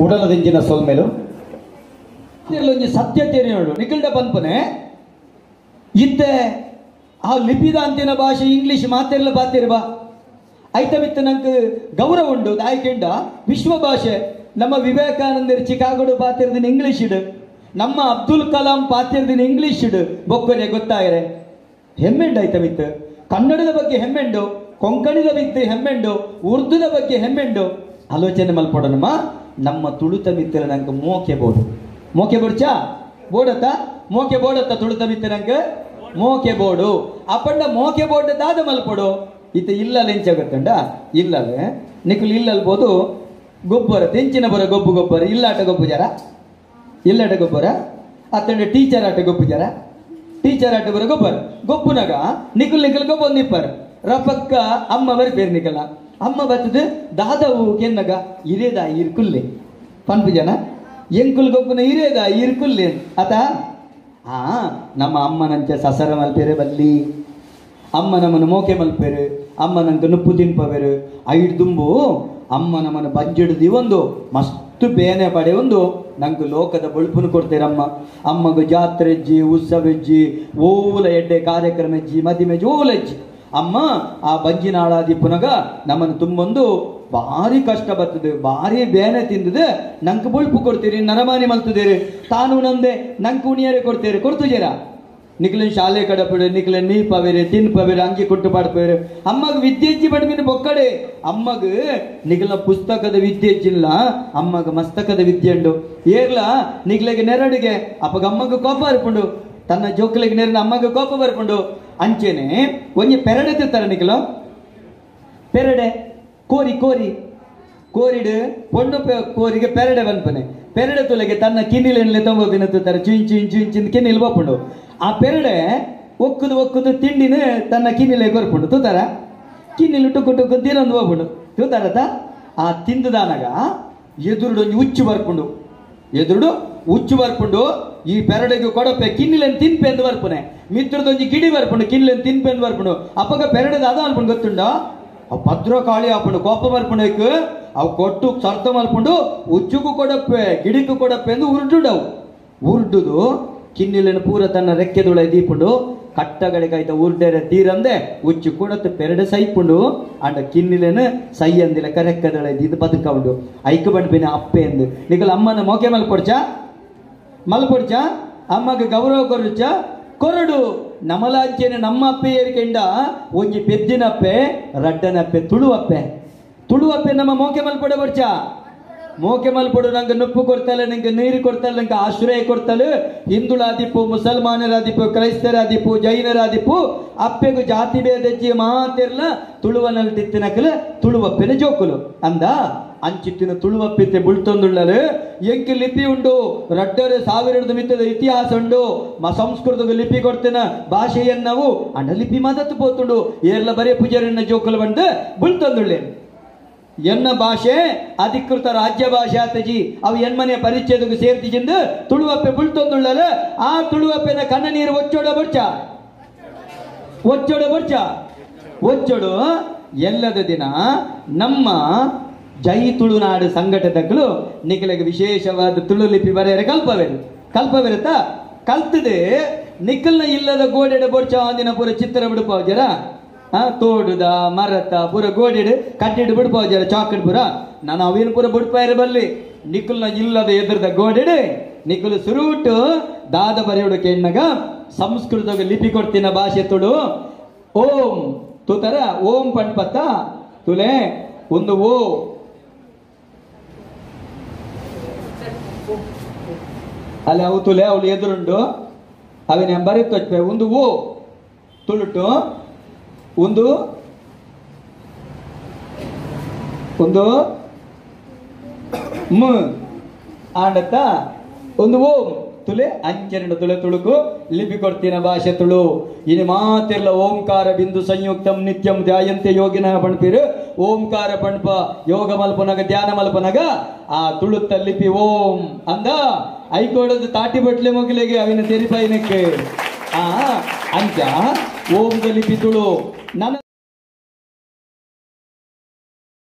ಉಡಲದಿಂಜಿನ ಸೊಲ್ಮೆಲು ಒಂಜಿ ಸತ್ಯತೆ ನೋಡು ನಿಖಿಲ್ಡ ಪನ್ಪನೆ ಇತ್ತೆ ಆ ಲಿಪಿದ ಅಂತಿನ ಭಾಷೆ ಇಂಗ್ಲಿಷ್ ಮಾತಿರ್ಲ ಬಾತಿರ್ಬಾ ಐತ ಬಿತ್ತು ನಂಗೆ ಗೌರವ ಉಂಡು ಆಯ್ಕೆಂಡ ವಿಶ್ವ ಭಾಷೆ ನಮ್ಮ ವಿವೇಕಾನಂದರ್ ಚಿಕಾಗೋಡು ಪಾತಿರ್ದಿನ ಇಂಗ್ಲಿಷ್ ಇಡು ನಮ್ಮ ಅಬ್ದುಲ್ ಕಲಾಂ ಪಾತಿರ್ದಿನ ಇಂಗ್ಲಿಷ್ ಇಡು ಬೊಕ್ಕರೆ ಗೊತ್ತಾಯಿರೆ ಹೆಮ್ಮೆಂಡು ಐತ ಬಿತ್ತು ಕನ್ನಡದ ಬಗ್ಗೆ ಹೆಮ್ಮೆಂಡು ಕೊಂಕಣಿದ ಬಗ್ಗೆ ಹೆಮ್ಮೆಂಡು ಉರ್ದುದ ಬಗ್ಗೆ ಹೆಮ್ಮೆಂಡು ಆಲೋಚನೆ ಮಲ್ಪಡೋಣಮ್ಮ ನಮ್ಮ ತುಳುತ ಮಿತ್ರ ನಂಗೆ ಮೋಕೆ ಬೋಡು ಮೋಕೆ ಬೋಡ್ಚಾ ಬೋಡತ್ತ ಮೋಕೆ ಬೋಡತ್ತ ತುಳುತ ಮಿತ್ರ ನಂಗೆ ಮೋಕೆ ಬೋಡು ಅಪ್ಪಂಡ ಮೋಕೆ ಬೋಡದಾದ ಮಲ್ಪಡು ಇತ ಇಲ್ಲಲ್ಲ ಎಂಚಾಗತ್ತಂಡ ಇಲ್ಲಲ್ಲ ನಿಖಲ್ ಇಲ್ಲಲ್ಬೋದು ಗೊಬ್ಬರ ತೆಂಚಿನ ಬರ ಗೊಬ್ಬರ ಇಲ್ಲಾಟ ಗೊಬ್ಬು ಜರ ಇಲ್ಲಾಟ ಗೊಬ್ಬರ ಅತ್ತಂಡ ಟೀಚರ್ ಆಟ ಗೊಬ್ಬು ಜರ ಟೀಚರ್ ಆಟ ಬರ ಗೊಬ್ಬುನಾಗ ನಿಖಲ್ ಗೊಬ್ಬ ನಿಪ್ಪರ್ ರಪಕ್ಕ ಅಮ್ಮ ಬರ್ಬೇರು ನಿಖಲ ಅಮ್ಮ ಬತ್ತದ ದಾದವು ಕೆನ್ನಗ ಇರೇದ ಇರ್ಕುಲ್ಲೆ ಪನ್ಪು ಜನ ಎಂಕುಲ್ ಗೊಬ್ಬನ ಇರೇದ ಇರ್ಕುಲ್ಲೆ ಆತ ನಮ್ಮ ಅಮ್ಮನಂಚ ಸಸರ ಮಲ್ಪೇರೆ ಬಲ್ಲಿ ಅಮ್ಮ ನಮ್ಮನ್ನು ಮೋಕೆ ಮಲ್ಪೇರು ಅಮ್ಮ ನಂಗೆ ನುಪ್ಪು ತಿನ್ಪವೇರು ಐದು ದುಂಬು ಅಮ್ಮ ನಮ್ಮನ್ನು ಬಂಜಿಡ್ದು ಒಂದು ಮಸ್ತು ಬೇನೆ ಪಡೆ ಒಂದು ನಂಗೆ ಲೋಕದ ಬಳುಪುನು ಕೊಡ್ತೇರಮ್ಮ ಅಮ್ಮಗ ಜಾತ್ರೆ ಅಜ್ಜಿ ಉತ್ಸವ ಅಜ್ಜಿ ಓಲ ಎಡ್ಡೆ ಕಾರ್ಯಕ್ರಮ ಅಜ್ಜಿ ಮದಿಮೆಜ್ಜಿ ಓಲಜ್ಜಿ ಅಮ್ಮ ಆ ಬಂಜಿನಾಳಾದಿ ಪುನಗ ನಮ್ಮನ್ನು ತುಂಬೊಂದು ಭಾರಿ ಕಷ್ಟ ಬರ್ತದೆ ಭಾರಿ ಬೇನೆ ತಿಂದದೆ ನಂಗೆ ಬಳುಪು ಕೊಡ್ತೀರಿ ನರಮಾನಿ ಮಲ್ತದೇರಿ ತಾನು ನಂದೆ ನಂಗೆ ಉಣಿಯರೆ ಕೊಡ್ತೇರಿ ಕೊಡ್ತುಜೇರ ನಿಖಿಲನ್ ಶಾಲೆ ಕಡಪಡು ನಿಖಿಲನ್ ನೀಪವೇರೆ ತಿನ್ಪವೇರೆ ಅಂಗಿ ಕೊಟ್ಟು ಪಾಡ್ಪೇರು ಅಮ್ಮಗ ವಿದ್ಯೆಜ್ಜಿ ಬಡ್ಮಿನ ಬೊಕ್ಕಡೆ ಅಮ್ಮಗ ನಿಖಿಲ ಪುಸ್ತಕದ ವಿದ್ಯೆಜ್ಜಿಲ್ಲ ಅಮ್ಮಗ ಮಸ್ತಕದ ವಿದ್ಯೆ ಉಂಡು ಏರ್ಲ ನಿಖಿಲೆಗೆ ನೆರಡಿಗೆ ಅಪ್ಪಗ ಅಮ್ಮಗ ಕೋಪ ಬರ್ಕೊಂಡು ತನ್ನ ಜೋಕಲಿಗೆ ನೆರನ ಅಮ್ಮಗ ಕೋಪ ಬರ್ಕೊಂಡು ಅಂಚೆನೆ ಒಂಜಿ ಪೆರಡೆ ತಿರ್ತಾರ ನಿಖಿಲ ಪೆರಡೆ ಕೋರಿ ಕೋರಿ ಕೋರಿಡು ಪೊಣ್ಣು ಕೋರಿಗೆ ಪೆರಡೆ ಬಂದ್ಪನೆ ಪೆರಡೆ ತುಲೆಗೆ ತನ್ನ ಕಿನ್ನಿಲೆನ್ಲೆ ತೊಂಬೋಗಿನತ್ತಾರೆ ಚುಂಚಿನ ಕಿನ್ನಿಲ್ ಬಪ್ಪುಂಡು ಆ ಪೆರಡೆ ಒಕ್ಕುದು ತಿಂಡಿನ ತನ್ನ ಕಿನ್ನಿಲೆ ಕೊರ್ಪುಂಡು ತೂತಾರ ಕಿನ್ನಿಲು ಟುಕ್ಕು ತಿನ್ನೊಂದು ಹೋಗ್ಬಿಡು ತೂತಾರತ ಆ ತಿಂದದಾನಾಗ ಎದುರುಡು ಉಚ್ಚು ಬರ್ಪುಂಡು ಈ ಪೆರಡೆಗೆ ಕೊಡಪೆ ಕಿನ್ನಿಲೆನ್ ತಿನ್ಪೆ ಎಂದು ಬರ್ಪುನೆ ಮಿತ್ರದೊಂಜಿ ಗಿಡಿ ಬರ್ಪುಂಡು ಕಿನ್ನಿಲೆನ್ ತಿನ್ಪೆ ಎಂದು ಬರ್ಪುಂಡು ಅಪ್ಪಗ ಪೆರಡೆದ ಅದ ಅನ್ಪುಂಡು ಗೊತ್ತುಂಡ ಅವು ಭದ್ರ ಕಾಳಿ ಹಾಕೊಂಡು ಕೋಪ ಬರ್ಪುಂಡಕ್ಕೆ ಅವು ಕೊಟ್ಟು ಸರ್ತ ಮಲ್ಪುಂಡು ಉಚ್ಚುಗೂ ಕೊಡಪ್ಪೆ ಗಿಡಿಗೂ ಕೊಡಪ್ಪೆ ಎಂದು ಉರುಡುಂಡು ಉರುಡುದು ಕಿನ್ನಿಲೆನ ಪೂರ ತನ್ನ ರೆಕ್ಕೆದುಳ ದೀಪುಂಡು ಕಟ್ಟಗಳಿಗಾಯ್ತ ಉರ್ಡೆರೆ ತೀರಂದೆ ಉಚ್ಚು ಕೊಡತ್ತೆ ಪೆರಡೆ ಸೈಪುಂಡು ಅಂಡ ಕಿನ್ನಿಲೆನ ಸೈ ಅಂದಿಲ್ಲ ಕರೆಕ್ಕದಳ ಇದು ಬದುಕುಂಡು ಐಕ ಬಂಡ್ಬೇನೆ ಅಪ್ಪೆ ಎಂದು ನಿಗಲ ಅಮ್ಮನ ಮೋಕೆ ಮಲ್ಪೊಡ್ಚ ಅಮ್ಮಗ ಗೌರವ ಕೊರಡು ನಮಲಾಜ್ಯನೆ ನಮ್ಮ ಅಪ್ಪೆ ಏರಿಕೆಂಡ ಒಂಜಿ ಪೆದ್ದಿನಪ್ಪೆ ರಡ್ಡನಪ್ಪೆ ತುಳುವಪ್ಪೆ ನಮ್ಮ ಮೋಕೆ ಮಲ್ಪಡ ಬರ್ಚ ಮೋಕೆ ಮಲ್ಪಡು ನಂಗೆ ನುಪ್ಪು ಕೊಡ್ತಲ್ಲ ನಂಗೆ ನೀರು ಕೊಡ್ತಲ್ಲ ನಂಗೆ ಆಶ್ರಯ ಕೊಡ್ತಲ್ಲ ಹಿಂದುಳಾದಿಪ್ಪು ಮುಸಲ್ಮಾನರಾದಿಪ್ಪು ಕ್ರೈಸ್ತರಾದಿಪ್ಪು ಜೈನರಾದಿಪ್ಪು ಅಪ್ಪೆಗೂ ಜಾತಿ ಭೇದಜ್ಜಿ ಮಾತಿರ್ಲ ತುಳುವನಲ್ಲಿ ತಿತ್ತಿನಕಲ ತುಳುವಪ್ಪೆನ ಜೋಕುಲು ಅಂದ ಅಂಚಿತ್ತಿನ ತುಳುವಪ್ಪಿತ್ತೆ ಬುಳ್ತೊಂದುಳ್ಳಲು ಎಂಕಿ ಲಿಪಿ ಉಂಡು ರಡ್ಡರೆ ಸಾವಿರದ ಮಿತ್ತದ ಇತಿಹಾಸ ಉಂಡು ಸಂಸ್ಕೃತದ ಲಿಪಿ ಕೊಡ್ತೇನ ಭಾಷೆಯನ್ನವು ಅಂಡ ಲಿಪಿ ಮದತ್ತು ಪೋತುಂಡು ಏರ್ಲ ಬರೇ ಪೂಜಾರನ್ನ ಜೋಕುಲು ಬಂದು ಬುಳ್ತೊಂದುಳ್ಳೆ ಎನ್ನ ಭಾಷೆ ಅಧಿಕೃತ ರಾಜ್ಯ ಭಾಷೆ ಆತಜಿ ಅವು ಎನ್ಮನೆ ಪರಿಚಯದಕ್ಕೆ ಸೇರ್ತಿಜಿಂದು ತುಳುವಪ್ಪೆ ಬುಳ್ತೊಂದುಳ್ಳಲ ಆ ತುಳುವಪ್ಪೆನ ಕಣ್ಣ ನೀರು ಒಚ್ಚೊಡು ಎಲ್ಲದ ದಿನ ನಮ್ಮ ಜೈ ತುಳುನಾಡು ಸಂಘಟನೆಗಳು ನಿಖಿಲೆಗೆ ವಿಶೇಷವಾದ ತುಳು ಲಿಪಿ ಬರೆಯರೆ ಕಲ್ಪವಿರುತ್ತ ಕಲ್ತದೆ ನಿಖಲ್ನ ಇಲ್ಲದ ಗೋಡೆಡ ಬೋಡ್ಚ ಅಂದಿನ ಪೂರ ಚಿತ್ರ ಬಿಡ್ಪಾವ ಜರ ತೋಡುದ ಮರತ ಪೂರ ಗೋಡೆಡು ಕಟ್ಟಿಡು ಬಿಡ್ಪಾವ ಜರ ಚಾಕಡ್ ಪೂರ ನಾನು ಅವೇನು ಪೂರ ಬಿಡ್ಪಾಯಿರ ಬಲ್ಲಿ ನಿಖಲ್ನ ಇಲ್ಲದ ಎದುರದ ಗೋಡೆಡು ನಿಖಲು ಸುರುಟು ದಾದ ಬರೆಯೋಡು ಕೆಣ್ಣಗ ಸಂಸ್ಕೃತಗ ಲಿಪಿ ಕೊಡ್ತಿನ ಭಾಷೆ ತುಳು ಓಂ ತೂತರ ಓಂ ಪಣ್ಪತ್ತ ತುಲೆ ಒಂದು ಓ ಅಲ್ಲಿ ಅವು ತುಲೆ ಅವಳು ಎದುರುಂಡು ಅವಿನ ಬರೀತೊಚ್ಚೆ ಒಂದು ಓ ತುಳುಟು ಒಂದು ಮ ಆಡತ್ತ ಒಂದು ಓಂ ತುಲೆ ಅಂಚೆರಡು ತುಲೆ ತುಳುಕು ಲಿಪಿ ಕೊಡ್ತೀನ ಭಾಷೆ ತುಳು ಇನ್ನು ಮಾತಿರ್ಲ ಓಂಕಾರ ಬಿಂದು ಸಂಯುಕ್ತಂ ನಿತ್ಯಂ ಧ್ಯಾಯಂತೆ ಯೋಗಿನ ಪಣ್ಪಿರು ಓಂಕಾರ ಪಣ್ಪ ಯೋಗ ಮಲ್ಪನಗ ಧ್ಯಾನ ಮಲ್ಪನಗ ಆ ತುಳುತ್ತ ಲಿಪಿ ಓಂ ಅಂದ ಐಕೋಡದು ತಾಟಿ ಬಟ್ಲೆ ಮೊಗಲಿಗೆ ಅವಿನ ತೆರಿಪೈನಕ್ಕೆ ಅಂಚ ಓಂದ ಲಿಪಿ ತುಳು ನನ್ನ